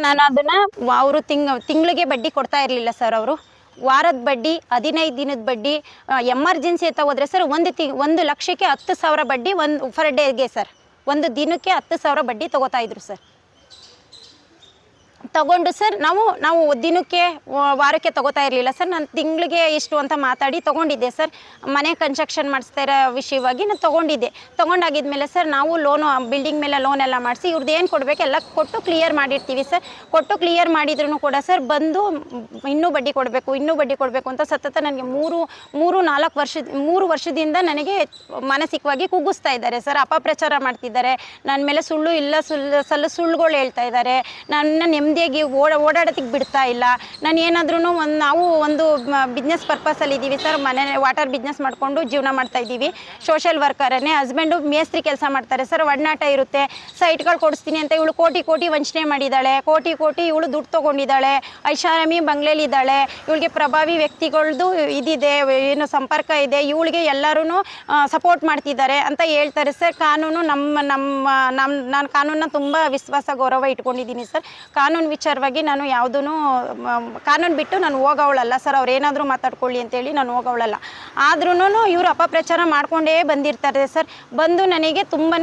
ನಾನು ಅದನ್ನು ಅವರು ತಿಂಗಳಿಗೆ ಬಡ್ಡಿ ಕೊಡ್ತಾ ಇರಲಿಲ್ಲ ಸರ್. ಅವರು ವಾರದ ಬಡ್ಡಿ, 15 ದಿನದ ಬಡ್ಡಿ, ಎಮರ್ಜೆನ್ಸಿ ಅಂತ ಹೋದರೆ ಸರ್ 1 ಲಕ್ಷಕ್ಕೆ 10,000 ಬಡ್ಡಿ ಫರ್ ಡೇಗೆ ಸರ್. 1 ದಿನಕ್ಕೆ 10,000 ಬಡ್ಡಿ ತೊಗೋತಾಯಿದ್ರು ಸರ್. ತಗೊಂಡು ಸರ್ ನಾವು ದಿನಕ್ಕೆ ವಾರಕ್ಕೆ ತೊಗೋತಾ ಇರಲಿಲ್ಲ ಸರ್. ನಾನು ತಿಂಗಳಿಗೆ ಇಷ್ಟು ಅಂತ ಮಾತಾಡಿ ತೊಗೊಂಡಿದ್ದೆ ಸರ್. ಮನೆ ಕನ್ಸ್ಟ್ರಕ್ಷನ್ ಮಾಡಿಸ್ತಾ ಇರೋ ವಿಷಯವಾಗಿ ನಾನು ತೊಗೊಂಡಿದ್ದೆ. ತೊಗೊಂಡಾಗಿದ್ಮೇಲೆ ಸರ್ ನಾವು ಬಿಲ್ಡಿಂಗ್ ಮೇಲೆ ಲೋನ್ ಎಲ್ಲ ಮಾಡಿಸಿ ಇವ್ರದ್ದು ಏನು ಕೊಡಬೇಕು ಎಲ್ಲ ಕೊಟ್ಟು ಕ್ಲಿಯರ್ ಮಾಡಿರ್ತೀವಿ ಸರ್. ಕೊಟ್ಟು ಕ್ಲಿಯರ್ ಮಾಡಿದ್ರು ಕೂಡ ಸರ್ ಬಂದು ಇನ್ನೂ ಬಡ್ಡಿ ಕೊಡಬೇಕು ಅಂತ ಸತತ ನನಗೆ 3 ವರ್ಷದಿಂದ ನನಗೆ ಮಾನಸಿಕವಾಗಿ ಕುಗ್ಗಿಸ್ತಾ ಇದ್ದಾರೆ ಸರ್. ಅಪಪ್ರಚಾರ ಮಾಡ್ತಿದ್ದಾರೆ ನನ್ನ ಮೇಲೆ. ಸುಳ್ಳುಗಳು ಹೇಳ್ತಾ ಇದ್ದಾರೆ. ನನ್ನ ನೆಮ್ಮದಿಯಾಗಿ ಓಡಾಡೋದಕ್ಕೆ ಬಿಡ್ತಾ ಇಲ್ಲ. ನಾನು ಏನಾದ್ರೂ ನಾವು ಒಂದು ಬಿಸ್ನೆಸ್ ಪರ್ಪಸಲ್ಲಿ ಇದ್ದೀವಿ ಸರ್. ವಾಟರ್ ಬಿಸ್ನೆಸ್ ಮಾಡಿಕೊಂಡು ಜೀವನ ಮಾಡ್ತಾ ಇದ್ದೀವಿ. ಸೋಷಿಯಲ್ ವರ್ಕರನ್ನೇ. ಹಸ್ಬೆಂಡು ಮೇಸ್ತ್ರಿ ಕೆಲಸ ಮಾಡ್ತಾರೆ ಸರ್. ಒಡನಾಟ ಇರುತ್ತೆ. ಸೈಟ್ಗಳು ಕೊಡಿಸ್ತೀನಿ ಅಂತ ಇವಳು ಕೋಟಿ ವಂಚನೆ ಮಾಡಿದ್ದಾಳೆ. ಕೋಟಿ ಇವಳು ದುಡ್ಡು ತೊಗೊಂಡಿದ್ದಾಳೆ. ಐಷಾರಾಮಿ ಬಂಗ್ಲೆಲಿದ್ದಾಳೆ. ಇವಳಿಗೆ ಪ್ರಭಾವಿ ವ್ಯಕ್ತಿಗಳದ್ದು ಇದಿದೆ, ಏನು ಸಂಪರ್ಕ ಇದೆ. ಇವಳಿಗೆ ಎಲ್ಲರೂ ಸಪೋರ್ಟ್ ಮಾಡ್ತಿದ್ದಾರೆ ಅಂತ ಹೇಳ್ತಾರೆ ಸರ್. ಕಾನೂನು ನಾನು ಕಾನೂನನ್ನ ತುಂಬ ವಿಶ್ವಾಸ ಗೌರವ ಇಟ್ಕೊಂಡಿದ್ದೀನಿ ಸರ್. ಕಾನೂನು ವಿಚಾರವಾಗಿ ನಾನು ಯಾವುದೂ ಕಾನೂನು ಬಿಟ್ಟು ನಾನು ಹೋಗೋವಳಲ್ಲ ಸರ್. ಅವ್ರು ಏನಾದರೂ ಮಾತಾಡ್ಕೊಳ್ಳಿ ಅಂತೇಳಿ ನಾನು ಹೋಗೋವಳಲ್ಲ. ಆದ್ರೂ ಇವರು ಅಪಪ್ರಚಾರ ಮಾಡ್ಕೊಂಡೇ ಬಂದಿರ್ತಾರೆ ಸರ್. ಬಂದು ನನಗೆ ತುಂಬಾ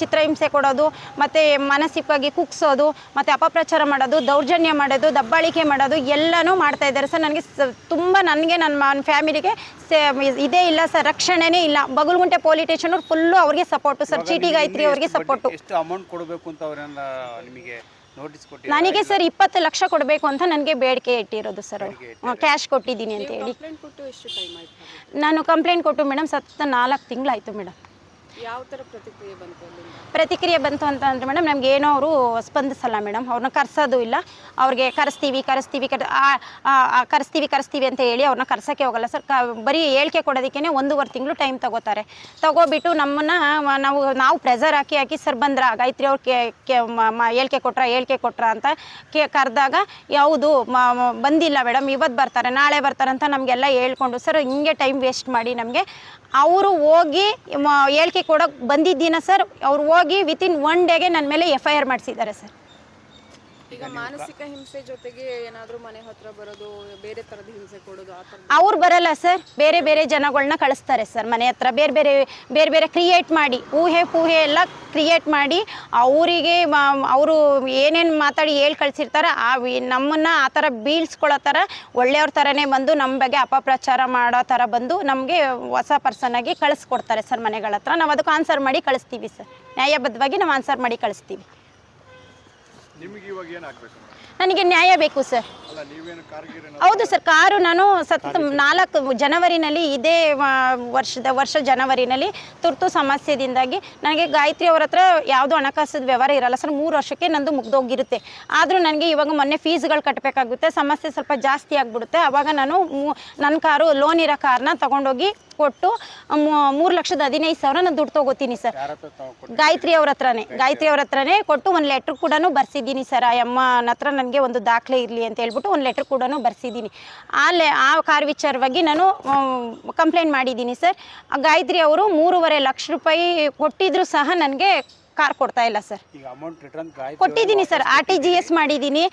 ಚಿತ್ರಹಿಂಸೆ ಕೊಡೋದು, ಮತ್ತು ಮಾನಸಿಕವಾಗಿ ಕುಗ್ಸೋದು, ಮತ್ತು ಅಪಪ್ರಚಾರ ಮಾಡೋದು, ದೌರ್ಜನ್ಯ ಮಾಡೋದು, ದಬ್ಬಾಳಿಕೆ ಮಾಡೋದು ಎಲ್ಲನೂ ಮಾಡ್ತಾ ಇದ್ದಾರೆ ಸರ್. ನನಗೆ ನನ್ನ ಫ್ಯಾಮಿಲಿಗೆ ಇದೇ ಇಲ್ಲ ಸರ್, ರಕ್ಷಣೆನೇ ಇಲ್ಲ. ಬಗಲ್ಗುಂಟೆ ಪೊಲೀಸ್ ಸ್ಟೇಷನ್ ಫುಲ್ಲು ಅವ್ರಿಗೆ ಸಪೋರ್ಟು ಸರ್. ಚೀಟಿ ಗಾಯತ್ರಿ ಅವ್ರಿಗೆ ಸಪೋರ್ಟು. ಎಷ್ಟು ಅಮೌಂಟ್ ಕೊಡಬೇಕು ಅಂತ ಅವರೆಲ್ಲ ನಿಮಗೆ ನೋಟಿಸ್ ಕೊಟ್ಟಿದ್ದಾರೆ? ನನಗೆ ಸರ್ 20 ಲಕ್ಷ ಕೊಡಬೇಕು ಅಂತ ನನಗೆ ಬೇಡಿಕೆ ಇಟ್ಟಿರೋದು ಸರ್. ಕ್ಯಾಶ್ ಕೊಟ್ಟಿದ್ದೀನಿ ಅಂತ ಹೇಳಿ. ನಾನು ಕಂಪ್ಲೇಂಟ್ ಕೊಟ್ಟು ಮೇಡಮ್ 4 ತಿಂಗಳಾಯಿತು ಮೇಡಮ್. ಯಾವ ಥರ ಪ್ರತಿಕ್ರಿಯೆ ಬಂತು ಅಂತ ಅಂದರೆ ಮೇಡಮ್ ನಮ್ಗೆ ಏನೋ ಅವರು ಸ್ಪಂದಿಸಲ್ಲ ಮೇಡಮ್. ಅವ್ರನ್ನ ಕರ್ಸೋದು ಇಲ್ಲ. ಅವ್ರಿಗೆ ಕರೆಸ್ತೀವಿ ಅಂತ ಹೇಳಿ ಅವ್ರನ್ನ ಕರ್ಸೋಕ್ಕೆ ಹೋಗಲ್ಲ ಸರ್. ಬರೀ ಹೇಳಿಕೆ ಕೊಡೋದಕ್ಕೇ 1.5 ತಿಂಗಳು ಟೈಮ್ ತಗೋಬಿಟ್ಟು ನಾವು ಪ್ರೆಸರ್ ಹಾಕಿ ಸರ್ ಬಂದ್ರ ಗಾಯತ್ರಿ ಅವ್ರು ಹೇಳಿಕೆ ಕೊಟ್ರ ಅಂತ ಕರೆದಾಗ ಯಾವುದು ಬಂದಿಲ್ಲ ಮೇಡಮ್, ಇವತ್ತು ಬರ್ತಾರೆ ನಾಳೆ ಬರ್ತಾರೆ ಅಂತ ನಮಗೆಲ್ಲ ಹೇಳ್ಕೊಂಡು ಸರ್ ಹಿಂಗೆ ಟೈಮ್ ವೇಸ್ಟ್ ಮಾಡಿ ನಮಗೆ ಅವರು ಹೋಗಿ ಹೇಳಿಕೆ ಕೊಡೋಕೆ ಬಂದಿದ್ದೀನ ಸರ್. ಅವ್ರು ಹೋಗಿ ವಿತಿನ್ 1 ಡೇಗೆ ನನ್ನ ಮೇಲೆ FIR ಮಾಡಿಸಿದ್ದಾರೆ ಸರ್. ಈಗ ಮಾನಸಿಕ ಹಿಂಸೆ ಜೊತೆಗೆ ಏನಾದರೂ ಮನೆ ಹತ್ರ ಬರೋದು, ಬೇರೆ ಥರದ ಹಿಂಸೆ ಕೊಡೋದು ಆ ಥರ ಅವ್ರು ಬರಲ್ಲ ಸರ್. ಬೇರೆ ಜನಗಳನ್ನ ಕಳಿಸ್ತಾರೆ ಸರ್ ಮನೆ ಹತ್ರ. ಬೇರೆ ಕ್ರಿಯೇಟ್ ಮಾಡಿ ಊಹೆ ಎಲ್ಲ ಕ್ರಿಯೇಟ್ ಮಾಡಿ ಅವರಿಗೆ ಅವರು ಏನೇನು ಮಾತಾಡಿ ಹೇಳಿ ಕಳಿಸಿರ್ತಾರೆ ನಮ್ಮನ್ನು ಆ ಥರ ಬೀಳ್ಸ್ಕೊಳ್ಳೋ ಥರ ಒಳ್ಳೆಯವ್ರ ಥರನೇ ಬಂದು ನಮ್ಮ ಬಗ್ಗೆ ಅಪಪ್ರಚಾರ ಮಾಡೋ ಥರ ಬಂದು ನಮಗೆ ಹೊಸ ಪರ್ಸನಾಗಿ ಕಳಿಸ್ಕೊಡ್ತಾರೆ ಸರ್ ಮನೆಗಳ ಹತ್ರ. ನಾವು ಅದಕ್ಕೆ ಆನ್ಸರ್ ಮಾಡಿ ಕಳಿಸ್ತೀವಿ ಸರ್. ನ್ಯಾಯಬದ್ಧವಾಗಿ ನಾವು ಆನ್ಸರ್ ಮಾಡಿ ಕಳಿಸ್ತೀವಿ. ನನಗೆ ನ್ಯಾಯ ಬೇಕು ಸರ್. ಹೌದು ಸರ್. ಕಾರು ನಾನು 4 ಜನವರಿನಲ್ಲಿ ಇದೇ ವರ್ಷ ಜನವರಿನಲ್ಲಿ ತುರ್ತು ಸಮಸ್ಯೆದಿಂದಾಗಿ ನನಗೆ ಗಾಯತ್ರಿ ಅವ್ರ ಹತ್ರ ಯಾವುದೋ ಹಣಕಾಸದ ವ್ಯವಹಾರ ಇರಲ್ಲ ಸರ್. 3 ವರ್ಷಕ್ಕೆ ನಂದು ಮುಗ್ದೋಗಿರುತ್ತೆ. ಆದರೂ ನನಗೆ ಇವಾಗ ಮೊನ್ನೆ ಫೀಸ್ಗಳು ಕಟ್ಟಬೇಕಾಗುತ್ತೆ. ಸಮಸ್ಯೆ ಸ್ವಲ್ಪ ಜಾಸ್ತಿ ಆಗಿಬಿಡುತ್ತೆ. ಆವಾಗ ನಾನು ನನ್ನ ಕಾರು ಲೋನ್ ಇರೋ ಕಾರ್ನ ತೊಗೊಂಡೋಗಿ ಕೊಟ್ಟು 3,15,000 ನಾನು ದುಡ್ಡು ತೊಗೋತೀನಿ ಸರ್. ಗಾಯತ್ರಿ ಅವ್ರ ಹತ್ರನೇ ಕೊಟ್ಟು ಒಂದು ಲೆಟ್ರ್ ಕೂಡ ಬರ್ಸಿದ್ದೀನಿ ಸರ್. ಆ ಅಮ್ಮನ ಹತ್ರ ನನಗೆ ಒಂದು ದಾಖಲೆ ಇರಲಿ ಅಂತ ಹೇಳ್ಬಿಟ್ಟು ಒಂದು ಲೆಟ್ರ್ ಕೂಡ ಬರ್ಸಿದ್ದೀನಿ. ಆ ಕಾರ್ ವಿಚಾರವಾಗಿ ನಾನು ಕಂಪ್ಲೇಂಟ್ ಮಾಡಿದ್ದೀನಿ ಸರ್. ಗಾಯತ್ರಿ ಅವರು 3.5 ಲಕ್ಷ ರೂಪಾಯಿ ಕೊಟ್ಟಿದ್ರು ಸಹ ನನಗೆ ಕಾರ್ ಕೊಡ್ತಾ ಇಲ್ಲ ಸರ್. ಕೊಟ್ಟಿದ್ದೀನಿ ಸರ್. RTGS ಮಾಡಿದ್ದೀನಿ,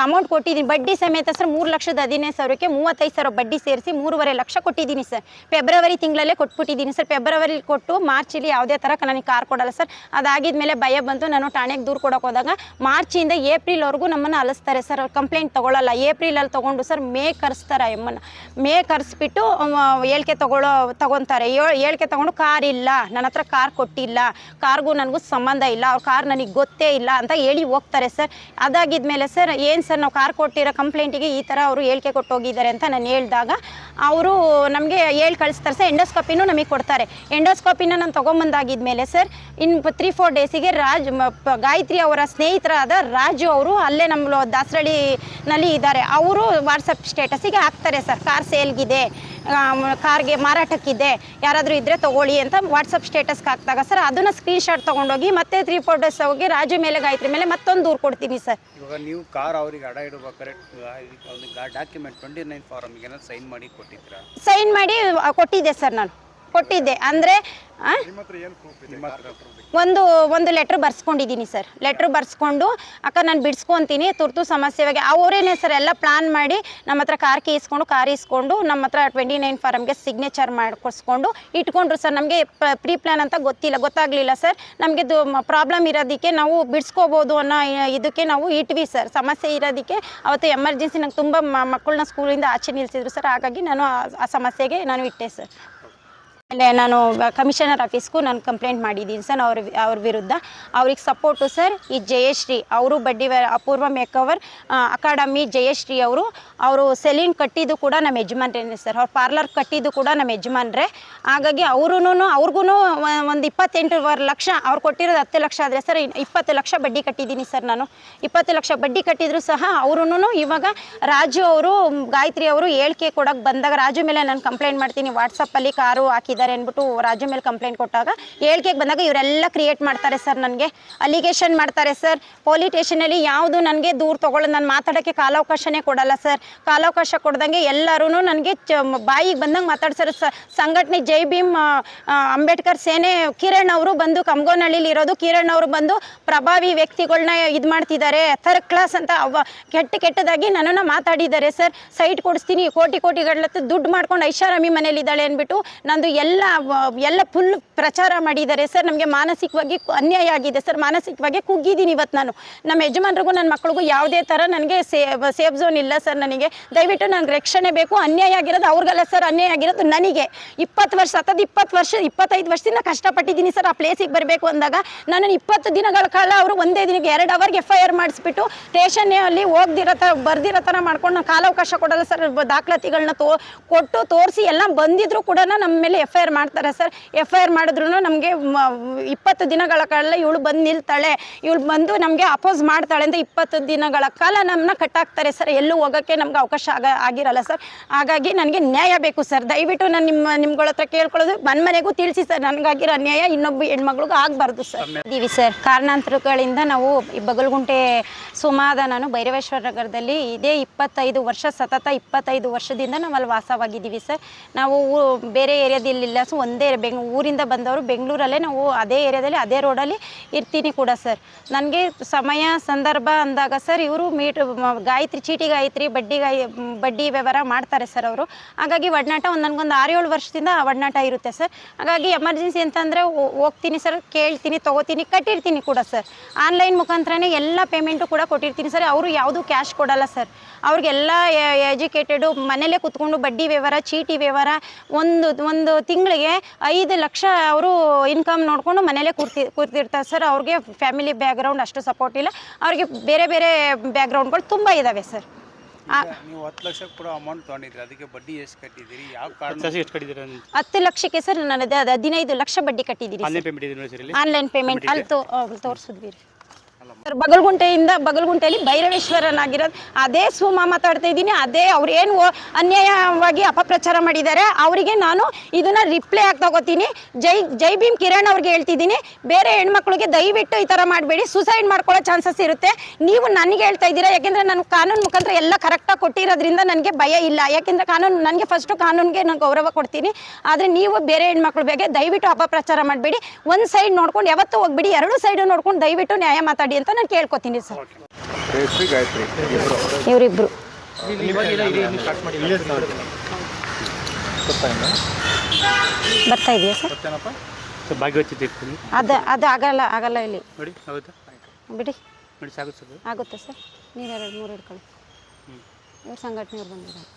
ಅಮೌಂಟ್ ಕೊಟ್ಟಿದ್ದೀನಿ ಬಡ್ಡಿ ಸಮೇತ ಸರ್. 3,15,000ಕ್ಕೆ 35,000 ಬಡ್ಡಿ ಸೇರಿಸಿ 3.5 ಲಕ್ಷ ಕೊಟ್ಟಿದ್ದೀನಿ ಸರ್. ಫೆಬ್ರವರಿ ತಿಂಗಳಲ್ಲೇ ಕೊಟ್ಬಿಟ್ಟಿದ್ದೀನಿ ಸರ್. ಫೆಬ್ರವರಿ ಕೊಟ್ಟು ಮಾರ್ಚಲ್ಲಿ ಯಾವುದೇ ಥರ ನನಗೆ ಕಾರ್ ಕೊಡಲ್ಲ ಸರ್. ಅದಾಗಿದ್ಮೇಲೆ ಭಯ ಬಂತು. ನಾನು ಠಾಣೆಗೆ ದೂರು ಕೊಡೋಕೆ ಹೋದಾಗ ಮಾರ್ಚಿಂದ ಏಪ್ರಿಲ್ವರೆಗೂ ನಮ್ಮನ್ನು ಅಲಿಸ್ತಾರೆ ಸರ್. ಕಂಪ್ಲೇಂಟ್ ತೊಗೊಳ್ಳಲ್ಲ. ಏಪ್ರಿಲಲ್ಲಿ ತೊಗೊಂಡು ಸರ್ ಮೇ ಕರೆಸ್ತಾರೆ ಮೇ ಕರೆಸ್ಬಿಟ್ಟು ಹೇಳಿಕೆ ತೊಗೊತಾರೆ. ಹೇಳಿಕೆ ತೊಗೊಂಡು ಕಾರ್ ಇಲ್ಲ, ನನ್ನ ಹತ್ರ ಕಾರ್ ಕೊಟ್ಟಿಲ್ಲ, ಕಾರ್ಗೂ ನನಗೂ ಸಂಬಂಧ ಇಲ್ಲ, ಅವ್ರ ಕಾರ್ ನನಗೆ ಗೊತ್ತೇ ಇಲ್ಲ ಅಂತ ಹೇಳಿ ಹೋಗ್ತಾರೆ ಸರ್. ಅದಾಗಿದ್ಮೇಲೆ ಸರ್ ಏನು ಸರ್ ನಾವು ಕಾರ್ ಕೊಟ್ಟಿರೋ ಕಂಪ್ಲೇಂಟಿಗೆ ಈ ಥರ ಅವರು ಹೇಳಿಕೆ ಕೊಟ್ಟು ಹೋಗಿದ್ದಾರೆ ಅಂತ ನಾನು ಹೇಳಿದಾಗ ಅವರು ನಮಗೆ ಹೇಳಿ ಕಳಿಸ್ತಾರೆ ಸರ್. ಎಂಡೋಸ್ಕೋಪಿನೂ ನಮಗೆ ಕೊಡ್ತಾರೆ. ಎಂಡೋಸ್ಕೋಪಿನ ನಾನು ತೊಗೊಂಬಂದಾಗಿದ್ಮೇಲೆ ಸರ್ ಇನ್ನು 3-4 ಡೇಸಿಗೆ ಗಾಯತ್ರಿ ಅವರ ಸ್ನೇಹಿತರಾದ ರಾಜು ಅವರು ಅಲ್ಲೇ ನಮ್ಮ ದಾಸರಳ್ಳಿನಲ್ಲಿ ಇದ್ದಾರೆ. ಅವರು ವಾಟ್ಸಪ್ ಸ್ಟೇಟಸಿಗೆ ಹಾಕ್ತಾರೆ ಸರ್, ಕಾರ್ ಸೇಲ್ಗಿದೆ, ಕಾರ್ಗೆ ಮಾರಾಟಕ್ಕಿದೆ, ಯಾರಾದರೂ ಇದ್ದರೆ ತೊಗೊಳ್ಳಿ ಅಂತ ವಾಟ್ಸಪ್ ಸ್ಟೇಟಸ್ಗೆ ಹಾಕಿದಾಗ ಸರ್ ಅದನ್ನು ಸ್ಕ್ರೀನ್ಶಾಟ್ ತೊಗೊಂಡೋಗಿ ಮತ್ತೆ 3-4 ಡೇಸ್ ಹೋಗಿ ರಾಜು ಮೇಲೆ ಗಾಯತ್ರಿ ಮೇಲೆ ಮತ್ತೊಂದು ದೂರು ಕೊಡ್ತೀನಿ ಸರ್. ಇವಾಗ ನೀವು ಕಾರ್ ಅವರಿಗೆ ಅಡ ಇಡಬೇಕಾದ್ರೆ ಡಾಕ್ಯುಮೆಂಟ್ 29 ಫಾರಮ್ಗೆ ಸೈನ್ ಮಾಡಿ ಕೊಟ್ಟಿದ್ದೀರಾ? ಸೈನ್ ಮಾಡಿ ಕೊಟ್ಟಿದ್ದೆ ಸರ್. ನಾನು ಕೊಟ್ಟಿದ್ದೆ. ಅಂದರೆ ಒಂದು ಲೆಟ್ರ್ ಬರ್ಸ್ಕೊಂಡಿದ್ದೀನಿ ಸರ್. ಲೆಟ್ರ್ ಬರ್ಸ್ಕೊಂಡು ಅಕ್ಕ ನಾನು ಬಿಡಿಸ್ಕೊತೀನಿ ತುರ್ತು ಸಮಸ್ಯೆಗೆ ಅವರೇನೆ ಸರ್ ಎಲ್ಲ ಪ್ಲಾನ್ ಮಾಡಿ ನಮ್ಮ ಹತ್ರ ಕಾರ್ ಇಸ್ಕೊಂಡು ನಮ್ಮ ಹತ್ರ 29 ಫಾರಮ್ಗೆ ಸಿಗ್ನೇಚರ್ ಮಾಡಿಕೊಡ್ಸ್ಕೊಂಡು ಇಟ್ಕೊಂಡ್ರು ಸರ್. ನಮಗೆ ಪ್ರೀ ಪ್ಲಾನ್ ಅಂತ ಗೊತ್ತಾಗಲಿಲ್ಲ ಸರ್. ನಮಗೆ ಪ್ರಾಬ್ಲಮ್ ಇರೋದಕ್ಕೆ ನಾವು ಬಿಡಿಸ್ಕೋಬೋದು ಅನ್ನೋ ಇದಕ್ಕೆ ನಾವು ಇಟ್ವಿ ಸರ್. ಸಮಸ್ಯೆ ಇರೋದಕ್ಕೆ ಅವತ್ತು ಎಮರ್ಜೆನ್ಸಿ ನಂಗೆ ತುಂಬ ಮಕ್ಕಳನ್ನ ಸ್ಕೂಲಿಂದ ಆಚೆ ನಿಲ್ಲಿಸಿದ್ರು ಸರ್. ಹಾಗಾಗಿ ನಾನು ಆ ಸಮಸ್ಯೆಗೆ ನಾನು ಇಟ್ಟೆ ಸರ್. ಆಮೇಲೆ ನಾನು ಕಮಿಷನರ್ ಆಫೀಸ್ಗೂ ನಾನು ಕಂಪ್ಲೇಂಟ್ ಮಾಡಿದ್ದೀನಿ ಸರ್ ಅವ್ರ ವಿರುದ್ಧ. ಅವ್ರಿಗೆ ಸಪೋರ್ಟು ಸರ್ ಈ ಜಯಶ್ರೀ ಅವರು ಅಪೂರ್ವ ಮೇಕವರ್ ಅಕಾಡೆಮಿ ಜಯಶ್ರೀ ಅವರು ಸೆಲೂನ್ ಕಟ್ಟಿದ್ದು ಕೂಡ ನಮ್ಮ ಯಜಮಾನ್ರೇನೆ ಸರ್. ಅವ್ರು ಪಾರ್ಲರ್ ಕಟ್ಟಿದ್ದು ಕೂಡ ನಮ್ಮ ಯಜಮಾನ್ರೆ. ಹಾಗಾಗಿ ಅವ್ರಿಗೂ ಒಂದು 28 ಲಕ್ಷ ಅವ್ರು ಕೊಟ್ಟಿರೋದು 10 ಲಕ್ಷ ಆದರೆ ಸರ್ 20 ಲಕ್ಷ ಬಡ್ಡಿ ಕಟ್ಟಿದ್ದೀನಿ ಸರ್. ನಾನು 20 ಲಕ್ಷ ಬಡ್ಡಿ ಕಟ್ಟಿದ್ರು ಸಹ ಅವ್ರೂ ಇವಾಗ ರಾಜು ಅವರು ಗಾಯತ್ರಿ ಅವರು ಹೇಳಿಕೆ ಕೊಡೋಕೆ ಬಂದಾಗ ರಾಜು ಮೇಲೆ ನಾನು ಕಂಪ್ಲೇಂಟ್ ಮಾಡ್ತೀನಿ ವಾಟ್ಸಪ್ಪಲ್ಲಿ ಕಾರು ಹಾಕಿದ್ದಾರೆ ಅಂದ್ಬಿಟ್ಟು ರಾಜು ಮೇಲೆ ಕಂಪ್ಲೇಂಟ್ ಕೊಟ್ಟಾಗ ಹೇಳಿಕೆಗೆ ಬಂದಾಗ ಇವರೆಲ್ಲ ಕ್ರಿಯೇಟ್ ಮಾಡ್ತಾರೆ ಸರ್. ನನಗೆ ಅಲಿಗೇಷನ್ ಮಾಡ್ತಾರೆ ಸರ್. ಪೊಲೀಸ್ ಸ್ಟೇಷನಲ್ಲಿ ಯಾವುದು ನನಗೆ ದೂರ ತೊಗೊಳ್ಳೋದು ನಾನು ಮಾತಾಡೋಕ್ಕೆ ಕಾಲಾವಕಾಶನೇ ಕೊಡಲ್ಲ ಸರ್. ಕಾಲಾವಕಾಶ ಕೊಡ್ದಂಗೆ ಎಲ್ಲರೂ ನನಗೆ ಬಾಯಿಗೆ ಬಂದಂಗೆ ಮಾತಾಡ್ತಾರೆ ಸರ್. ಸಂಘಟನೆ ಜೈ ಭೀಮ್ ಅಂಬೇಡ್ಕರ್ ಸೇನೆ ಕಿರಣ್ ಅವರು ಬಂದು ಕಮ್ಗೋನಹಳ್ಳಿಲಿ ಇರೋದು ಕಿರಣ್ ಅವರು ಬಂದು ಪ್ರಭಾವಿ ವ್ಯಕ್ತಿಗಳನ್ನ ಇದು ಮಾಡ್ತಿದ್ದಾರೆ. ಥರ್ಡ್ ಕ್ಲಾಸ್ ಅಂತ ಕೆಟ್ಟದಾಗಿ ನನ್ನನ್ನು ಮಾತಾಡಿದ್ದಾರೆ ಸರ್. ಸೈಟ್ ಕೊಡಿಸ್ತೀನಿ ಕೋಟಿಗಟ್ಟಲೆ ದುಡ್ಡು ಮಾಡ್ಕೊಂಡು ಐಷಾರಾಮಿ ಮನೇಲಿದ್ದಾಳೆ ಅಂದ್ಬಿಟ್ಟು ನಂದು ಎಲ್ಲ ಫುಲ್ ಪ್ರಚಾರ ಮಾಡಿದ್ದಾರೆ ಸರ್. ನಮಗೆ ಮಾನಸಿಕವಾಗಿ ಅನ್ಯಾಯ ಆಗಿದೆ ಸರ್. ಮಾನಸಿಕವಾಗಿ ಕುಗ್ಗಿದ್ದೀನಿ ಇವತ್ತು ನಾನು. ನಮ್ಮ ಯಜಮಾನ್ರಿಗೂ ನನ್ನ ಮಕ್ಕಳಿಗೂ ಯಾವುದೇ ಥರ ನನಗೆ ಸೇಫ್ ಝೋನ್ ಇಲ್ಲ ಸರ್. ನನಗೆ ದಯವಿಟ್ಟು ನನಗೆ ರಕ್ಷಣೆ ಬೇಕು. ಅನ್ಯಾಯ ಆಗಿರೋದು ಅವ್ರಿಗಲ್ಲ ಸರ್, ಅನ್ಯಾಯ ಆಗಿರೋದು ನನಗೆ. 20 ವರ್ಷ 25 ವರ್ಷದಿಂದ ಕಷ್ಟಪಟ್ಟಿದ್ದೀನಿ ಸರ್. ಆ ಪ್ಲೇಸಿಗೆ ಬರಬೇಕು ಅಂದಾಗ ನಾನು 20 ದಿನಗಳ ಕಾಲ ಅವರು ಒಂದೇ ದಿನಕ್ಕೆ 2 ಅವರ್ಗೆ FIR ಮಾಡಿಸ್ಬಿಟ್ಟು ಸ್ಟೇಷನ್ನಲ್ಲಿ ಬರ್ದಿರೋ ಥರ ಮಾಡ್ಕೊಂಡು ನಾನು ಕಾಲಾವಕಾಶ ಕೊಡಲ್ಲ ಸರ್. ದಾಖಲಾತಿಗಳನ್ನ ಕೊಟ್ಟು ತೋರಿಸಿ ಎಲ್ಲ ಬಂದಿದ್ರು ಕೂಡ ನಮ್ಮ ಮೇಲೆ FIR ಮಾಡ್ತಾರೆ ಸರ್. FIR ಮಾಡಿದ್ರು ನಮಗೆ 20 ದಿನಗಳ ಕಾಲ ಇವಳು ಬಂದು ನಿಲ್ತಾಳೆ, ಇವಳು ಬಂದು ನಮಗೆ ಅಪೋಸ್ ಮಾಡ್ತಾಳೆ ಅಂತ 20 ದಿನಗಳ ಕಾಲ ನಮ್ಮನ್ನ ಕಟ್ಟಾಕ್ತಾರೆ ಸರ್. ಎಲ್ಲೂ ಹೋಗೋಕ್ಕೆ ನಮ್ಗೆ ಅವಕಾಶ ಆಗಿರಲ್ಲ ಸರ್. ಹಾಗಾಗಿ ನನಗೆ ನ್ಯಾಯ ಬೇಕು ಸರ್. ದಯವಿಟ್ಟು ನಾನು ನಿಮ್ಗಳ ಹತ್ರ ಕೇಳ್ಕೊಳ್ಳೋದು ಮನೆಗೂ ತಿಳಿಸಿ ಸರ್. ನನಗಾಗಿರೋ ಅನ್ಯಾಯ ಇನ್ನೊಬ್ಬ ಹೆಣ್ಮಗಳಿಗೂ ಆಗಬಾರ್ದು ಸರ್. ಇದೀವಿ ಸರ್. ಕಾರಣಾಂತರಗಳಿಂದ ನಾವು ಈ ಬಗಲ್ಗುಂಟೆ ಸುಮಾದ ನಾನು ಭೈರವೇಶ್ವರ ನಗರದಲ್ಲಿ ಇದೇ 25 ವರ್ಷ ಸತತ 25 ವರ್ಷದಿಂದ ನಾವು ಅಲ್ಲಿ ವಾಸವಾಗಿದ್ದೀವಿ ಸರ್. ನಾವು ಬೇರೆ ಏರಿಯಾದಲ್ಲಿಲ್ಲ ಸೊ ಒಂದೇ ಊರಿಂದ ಬಂದವರು ಬೆಂಗಳೂರಲ್ಲೇ ನಾವು ಅದೇ ಏರಿಯಾದಲ್ಲಿ ಅದೇ ರೋಡಲ್ಲಿ ಇರ್ತೀನಿ ಕೂಡ ಸರ್. ನನಗೆ ಸಮಯ ಸಂದರ್ಭ ಅಂದಾಗ ಸರ್ ಇವರು ಚೀಟಿ ಗಾಯತ್ರಿ ಬಡ್ಡಿ ವ್ಯವಹಾರ ಮಾಡ್ತಾರೆ ಸರ್ ಅವರು. ಹಾಗಾಗಿ ಒಡನಾಟ ನನಗೊಂದು 6-7 ವರ್ಷದಿಂದ ಒಡನಾಟ ಇರುತ್ತೆ ಸರ್. ಹಾಗಾಗಿ ಎಮರ್ಜೆನ್ಸಿ ಅಂತಂದರೆ ಹೋಗ್ತೀನಿ ಸರ್, ಕೇಳ್ತೀನಿ, ತೊಗೋತೀನಿ, ಕಟ್ಟಿರ್ತೀನಿ ಕೂಡ ಸರ್. ಆನ್ಲೈನ್ ಮುಖಾಂತರನೇ ಎಲ್ಲ ಪೇಮೆಂಟು ಕೂಡ ಕೊಟ್ಟಿರ್ತೀನಿ ಸರ್. ಅವರು ಯಾವುದು ಕ್ಯಾಶ್ ಕೊಡಲ್ಲ ಸರ್. ಅವ್ರಿಗೆಲ್ಲ ಎಜುಕೇಟೆಡು ಮನೇಲೇ ಕೂತ್ಕೊಂಡು ಬಡ್ಡಿ ವ್ಯವಹಾರ ಚೀಟಿ ವ್ಯವಹಾರ ಒಂದು ತಿಂಗಳಿಗೆ 5 ಲಕ್ಷ ಅವರು ಇನ್ಕಮ್ ನೋಡಿಕೊಂಡು ಮನೇಲೇ ಕೂರ್ತಿರ್ತಾರೆ ಸರ್. ಅವ್ರಿಗೆ ಫ್ಯಾಮಿಲಿ ಬ್ಯಾಕ್ಗ್ರೌಂಡ್ ಅಷ್ಟು ಸಪೋರ್ಟ್ ಇಲ್ಲ. ಅವ್ರಿಗೆ ಬೇರೆ ಬ್ಯಾಕ್ಗ್ರೌಂಡ್ಗಳು ತುಂಬ ಇದ್ದಾವೆ ಸರ್. ನೀವು 10 ಲಕ್ಷ ಕೂಡ ಅಮೌಂಟ್ ತೊಗೊಂಡಿದ್ರಿ, ಅದಕ್ಕೆ ಬಡ್ಡಿ ಎಷ್ಟು ಕಟ್ಟಿದ್ದೀರಿ? ಯಾವ ಕಾರಣ ಎಷ್ಟು ಕಟ್ಟಿದ್ದೀರಿ? 10 ಲಕ್ಷಕ್ಕೆ ಸರ್ ನಾನು 15 ಲಕ್ಷ ಬಡ್ಡಿ ಕಟ್ಟಿದ್ದೀರಿ. ಆನ್ಲೈನ್ ಪೇಮೆಂಟ್ ಅಲ್ಲಿ ತೋರಿಸಿದ್ವಿ ಸರ್. ಬಗಲ್ಗುಂಟೆಯಲ್ಲಿ ಭೈರವೇಶ್ವರನಾಗಿರೋದು ಅದೇ ಸುಮಾ ಮಾತಾಡ್ತಾ ಇದ್ದೀನಿ. ಅದೇ ಅವ್ರು ಏನು ಅನ್ಯಾಯವಾಗಿ ಅಪಪ್ರಚಾರ ಮಾಡಿದ್ದಾರೆ ಅವರಿಗೆ ನಾನು ಇದನ್ನ ರಿಪ್ಲೈ ಆಗಿ ತಗೋತೀನಿ. ಜೈ ಭೀಮ್ ಕಿರಣ್ ಅವ್ರಿಗೆ ಹೇಳ್ತಿದ್ದೀನಿ, ಬೇರೆ ಹೆಣ್ಮಕ್ಳಿಗೆ ದಯವಿಟ್ಟು ಈ ಥರ ಮಾಡಬೇಡಿ, ಸುಸೈಡ್ ಮಾಡ್ಕೊಳ್ಳೋ ಚಾನ್ಸಸ್ ಇರುತ್ತೆ. ನೀವು ನನಗೆ ಹೇಳ್ತಾ ಇದ್ದೀರಾ, ಯಾಕೆಂದರೆ ನಾನು ಕಾನೂನು ಮುಖಾಂತರ ಎಲ್ಲ ಕರೆಕ್ಟಾಗಿ ಕೊಟ್ಟಿರೋದ್ರಿಂದ ನನಗೆ ಭಯ ಇಲ್ಲ. ಯಾಕೆಂದರೆ ನನಗೆ ಫಸ್ಟು ಕಾನೂನಿಗೆ ನಾನು ಗೌರವ ಕೊಡ್ತೀನಿ. ಆದರೆ ನೀವು ಬೇರೆ ಹೆಣ್ಮಕ್ಳ ಬಗ್ಗೆ ದಯವಿಟ್ಟು ಅಪಪ್ರಚಾರ ಮಾಡಬೇಡಿ. ಒಂದು ಸೈಡ್ ನೋಡ್ಕೊಂಡು ಯಾವತ್ತೂ ಹೋಗ್ಬಿಡಿ, 2 ಸೈಡು ನೋಡ್ಕೊಂಡು ದಯವಿಟ್ಟು ನ್ಯಾಯ ಮಾತಾಡಿ ಅಂತ ನಾನು ಕೇಳ್ಕೊತೀನಿ ಸರ್. ಇವರಿಬ್ರು ಬರ್ತಾ ಇದೆಯಾ ಸರ್? ಅದು ಆಗಲ್ಲ ಇಲ್ಲಿ ಬಿಡಿ. ಆಗುತ್ತೆ ಸರ್. ನೀವು 2-3 ಹಿಡ್ಕೊಳ್ಳಿ. ಇವ್ರ ಸಂಘಟನೆಯವ್ರು ಬಂದಿದ್ದಾರೆ.